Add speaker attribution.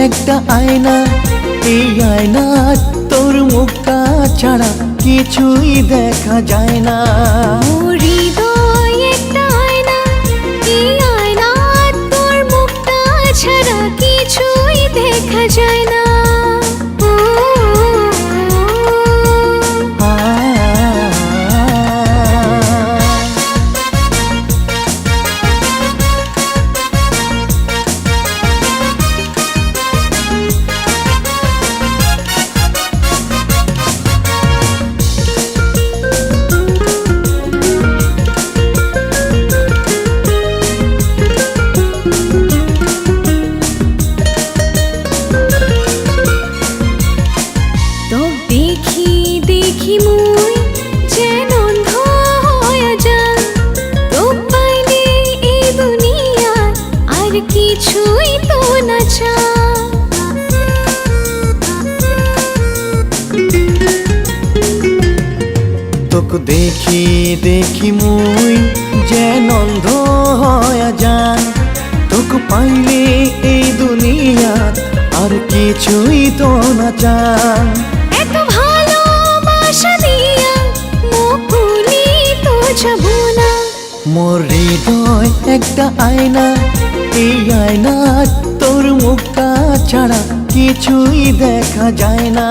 Speaker 1: একটা আয়না, এই আয়না তোর মুখটা ছাড়া কিছুই দেখা যায় না।
Speaker 2: হৃদয় একটা আয়না, এই আয়না তোর মুখটা ছাড়া কিছুই দেখা যায় না। দেখি দেখি মুই যেন অন্ধ হয়ে যাই, তো পাইলে এই দুনিয়া আর কিছুই তো না চাই।
Speaker 1: তোকে দেখি দেখি মুই যেন অন্ধ হয়ে যাই, তোকে পাইলে এই দুনিয়া আর কিছুই তো না চাই।
Speaker 2: এত ভালোবাসা দিয়া মুকুলি তো যাবো না।
Speaker 1: মোর হৃদয় একটা আয়না, এই আয়না তোর মুখটা ছাড়া কিছুই দেখা যায় না।